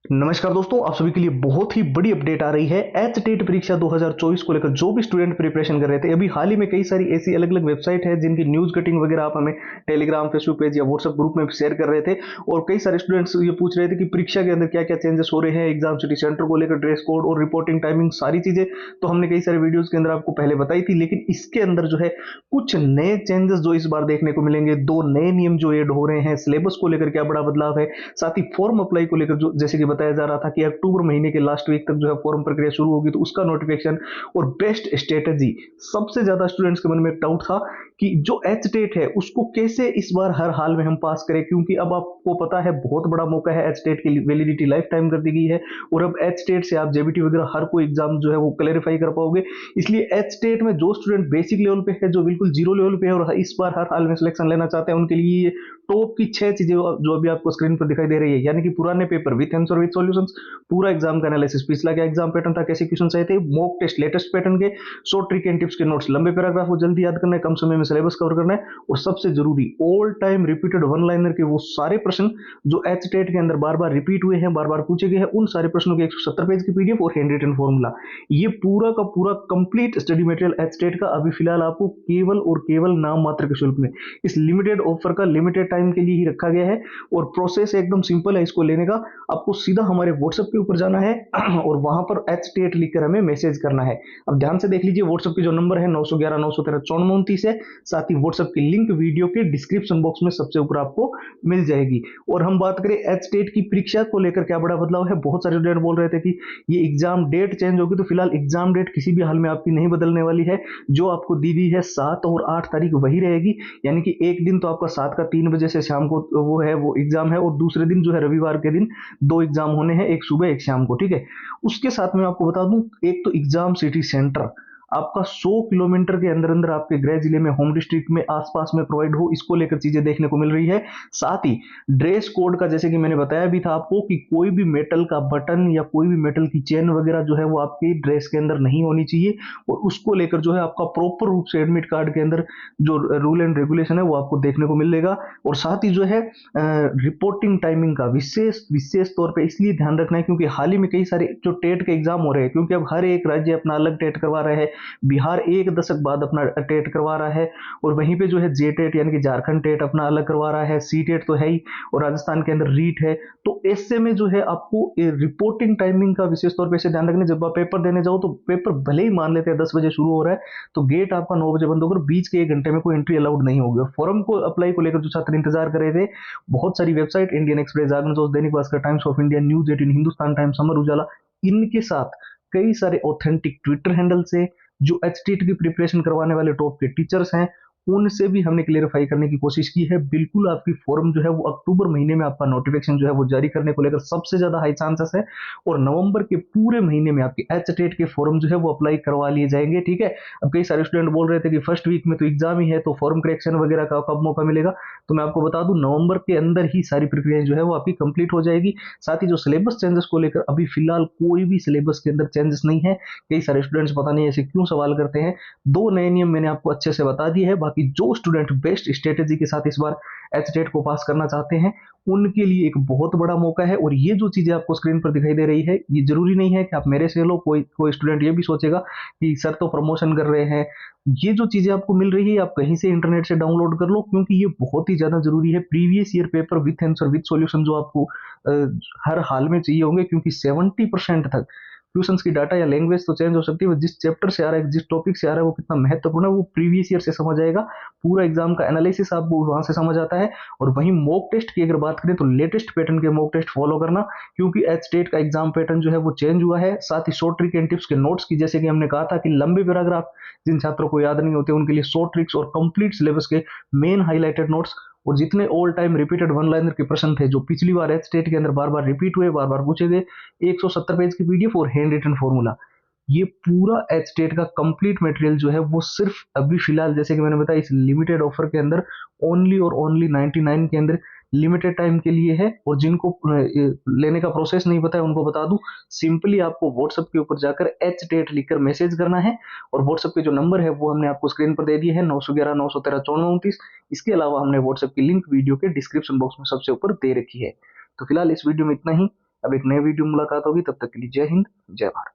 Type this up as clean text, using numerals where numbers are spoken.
नमस्कार दोस्तों, आप सभी के लिए बहुत ही बड़ी अपडेट आ रही है। एच टेट परीक्षा 2024 को लेकर जो भी स्टूडेंट प्रिपरेशन कर रहे थे, अभी हाल ही में कई सारी ऐसी अलग अलग वेबसाइट है जिनकी न्यूज कटिंग वगैरह आप हमें टेलीग्राम, फेसबुक पेज या व्हाट्सएप ग्रुप में शेयर कर रहे थे। और कई सारे स्टूडेंट्स ये पूछ रहे थे कि परीक्षा के अंदर क्या क्या चेंजेस हो रहे हैं, एग्जाम सिटी सेंटर को लेकर, ड्रेस कोड और रिपोर्टिंग टाइमिंग, सारी चीजें तो हमने कई सारे वीडियोज के अंदर आपको पहले बताई थी। लेकिन इसके अंदर जो है कुछ नए चेंजेस जो इस बार देखने को मिलेंगे, दो नए नियम जो एड हो रहे हैं, सिलेबस को लेकर क्या बड़ा बदलाव है, साथ ही फॉर्म अप्लाई को लेकर जो जैसे कि बताया जा रहा था कि अक्टूबर महीने के लास्ट वीक तक जो है फॉर्म प्रक्रिया शुरू होगी, तो उसका नोटिफिकेशन और बेस्ट स्ट्रेटेजी। सबसे ज्यादा स्टूडेंट्स के मन में एक डाउट था कि जो एच टेट है उसको कैसे इस बार हर हाल में हम पास करें, क्योंकि अब आपको पता है बहुत बड़ा मौका है, एच टेट की वैलिडिटी लाइफ टाइम कर दी गई है और अब एच टेट से आप जेबीटी वगैरह हर कोई एग्जाम जो है वो क्लेरिफाई कर पाओगे। इसलिए एच टेट में जो स्टूडेंट बेसिक लेवल पे है, जो बिल्कुल जीरो लेवल पे है और इस बार हर हाल में सिलेक्शन लेना चाहते हैं, उनके लिए ये टॉप की 6 चीजें जो अभी आपको स्क्रीन पर दिखाई दे रही है, यानी कि पुराने paper with answer with solutions, पूरा एग्जाम का एनालिसिस, पिछला क्या एग्जाम पैटर्न था, कैसे क्वेश्चन आए थे, मॉक टेस्ट लेटेस्ट पैटर्न के, शॉर्ट ट्रिक एंड टिप्स के नोट्स, लंबे पैराग्राफ को जल्दी याद करना है, कम समय में सिलेबस कवर करना है, और सबसे जरूरी all time repeated one liner के वो सारे प्रश्न जो एच टेट के अंदर बार बार रिपीट हुए हैं, बार बार पूछे गए हैं, उन सारे प्रश्नों के 170 पेज की पीडीएफ और हैंड रिटन फॉर्मूला। ये पूरा का पूरा complete study material H TET का अभी फिलहाल आपको केवल और केवल नाम मात्र के शुल्क में इस लिमिटेड ऑफर का लिमिटेड टाइम के लिए ही रखा गया है। और प्रोसेस एकदम सिंपल है इसको लेने का। आपको सीधा हमारे व्हाट्सएप के ऊपर जाना है और वहां पर एच टेट लिखकर हमें मैसेज करना है। अब ध्यान से देख लीजिए, व्हाट्सएप की जो नंबर है 911 913 9429 है, साथ ही व्हाट्सएप की लिंक वीडियो के डिस्क्रिप्शन बॉक्स में सबसे ऊपर आपको मिल जाएगी। और हम बात करें एच टेट की परीक्षा को लेकर क्या बड़ा बदलाव है, बहुत सारे स्टूडेंट बोल रहे थे कि ये एग्जाम डेट चेंज होगी, तो फिलहाल एग्जाम डेट किसी भी हाल में आपकी नहीं बदलने वाली है। जो आपको दी गई है 7 और 8 तारीख वही रहेगी, यानी कि एक दिन तो आपका 7 का 3 बजे से शाम को वो है वो एग्जाम है, और दूसरे दिन जो है रविवार के दिन दो एग्जाम होने हैं, एक सुबह एक शाम को, ठीक है। उसके साथ में आपको बता दूं, एक तो एग्जाम सिटी सेंटर आपका 100 किलोमीटर के अंदर अंदर आपके गृह जिले में, होम डिस्ट्रिक्ट में, आसपास में प्रोवाइड हो, इसको लेकर चीजें देखने को मिल रही है। साथ ही ड्रेस कोड का, जैसे कि मैंने बताया भी था आपको कि कोई भी मेटल का बटन या कोई भी मेटल की चेन वगैरह जो है वो आपकी ड्रेस के अंदर नहीं होनी चाहिए, और उसको लेकर जो है आपका प्रॉपर रूप से एडमिट कार्ड के अंदर जो रूल एंड रेगुलेशन है वो आपको देखने को मिलेगा। और साथ ही जो है रिपोर्टिंग टाइमिंग का विशेष विशेष तौर पे इसलिए ध्यान रखना है क्योंकि हाल ही में कई सारे जो टेट के एग्जाम हो रहे हैं, क्योंकि अब हर एक राज्य अपना अलग टेट करवा रहा है। बिहार एक दशक बाद अपना टेट करवा रहा है, और वहीं पे जो है जे टेट यानी कि झारखंड टेट अपना अलग करवा रहा है, सी टेट तो है ही, और राजस्थान के अंदर रीट है। तो ऐसे में जो है आपको रिपोर्टिंग टाइमिंग का विशेष तौर पर ऐसे ध्यान रखना, जब आप पेपर देने जाओ तो पेपर भले ही मान लेते हैं 10 बजे शुरू हो रहा है, तो गेट आपका 9 बजे बंद होकर बीच के 1 घंटे में कोई एंट्री अलाउड नहीं होगी। फॉर्म को अप्लाई को लेकर जो छात्र इंतजार कर रहे थे, बहुत सारी website, Indian express, Jagran Josh, Dainik Bhaskar, Times of India, news 18, Hindustan Times, Amar Ujala, इनके साथ कई सारे ऑथेंटिक ट्विटर हैंडल से जो एच टेट की प्रिपरेशन करवाने वाले टॉप के टीचर्स हैं, उनसे भी हमने क्लियरफाई करने की कोशिश की है। बिल्कुल आपकी फॉर्म जो है वो अक्टूबर महीने में आपका नोटिफिकेशन जो है वो जारी करने को लेकर सबसे ज्यादा हाई चांसेस है, और नवंबर के पूरे महीने में आपकी एच टेट के फॉर्म जो है वो अप्लाई करवा लिए जाएंगे, ठीक है। अब कई सारे स्टूडेंट बोल रहे थे कि फर्स्ट वीक में तो एग्जाम ही है, तो फॉर्म करेक्शन वगैरह का कब मौका मिलेगा, तो मैं आपको बता दूं नवंबर के अंदर ही सारी प्रक्रिया जो है वो आपकी कंप्लीट हो जाएगी। साथ ही जो सिलेबस चेंजेस को लेकर अभी फिलहाल कोई भी सिलेबस के अंदर चेंजेस नहीं है। कई सारे स्टूडेंट्स पता नहीं ऐसे क्यों सवाल करते हैं। दो नए नियम मैंने आपको अच्छे से बता दिए हैं, बाकी जो स्टूडेंट बेस्ट स्ट्रेटेजी के साथ इस बार एच टेट को पास करना चाहते हैं, उनके लिए एक बहुत बड़ा मौका है। और ये जो चीजें आपको स्क्रीन पर दिखाई दे रही है, ये जरूरी नहीं है कि आप मेरे से लो, कोई कोई स्टूडेंट ये भी सोचेगा कि सर तो प्रमोशन कर रहे हैं। ये जो चीजें आपको मिल रही है आप कहीं से इंटरनेट से डाउनलोड कर लो, क्योंकि ये बहुत ही ज्यादा जरूरी है। Previous year paper with answer with solution जो आपको हर हाल में चाहिए होंगे, क्योंकि 70% तक क्वेश्चंस की डाटा या लैंग्वेज तो चेंज हो सकती है, वो जिस चैप्टर से आ रहा है, जिस टॉपिक से आ रहा है, वो कितना महत्वपूर्ण है वो प्रीवियस ईयर से समझ आएगा। पूरा एग्जाम का एनालिसिस आपको वहां से समझ आता है। और वहीं मॉक टेस्ट की अगर बात करें तो लेटेस्ट पैटर्न के मॉक टेस्ट फॉलो करना, क्योंकि एच टेट का एग्जाम पैटर्न जो है वो चेंज हुआ है। साथ ही शॉर्ट ट्रिक एंड टिप्स के नोट्स की, जैसे कि हमने कहा था कि लंबे पैराग्राफ जिन छात्रों को याद नहीं होते उनके लिए शॉर्ट ट्रिक्स और कंप्लीट सिलेबस के मेन हाईलाइटेड नोट्स, और जितने all time repeated one liner के प्रश्न थे जो पिछली बार एच टेट के अंदर बार बार रिपीट हुए, बार बार पूछे गए, 170 पेज की पीडीएफ और हैंड रिटन फॉर्मूला, ये पूरा एच टेट का कंप्लीट मटेरियल जो है वो सिर्फ अभी फिलहाल, जैसे कि मैंने बताया, इस लिमिटेड ऑफर के अंदर ओनली और ओनली 99 के अंदर लिमिटेड टाइम के लिए है। और जिनको लेने का प्रोसेस नहीं पता है उनको बता दूं, सिंपली आपको व्हाट्सएप के ऊपर जाकर एच टेट लिखकर मैसेज करना है, और व्हाट्सएप के जो नंबर है वो हमने आपको स्क्रीन पर दे दिए हैं, 911 913 9429। इसके अलावा हमने व्हाट्सएप की लिंक वीडियो के डिस्क्रिप्शन बॉक्स में सबसे ऊपर दे रखी है। तो फिलहाल इस वीडियो में इतना ही। अब एक नए वीडियो मुलाकात होगी, तब तक के लिए जय हिंद, जय भारत।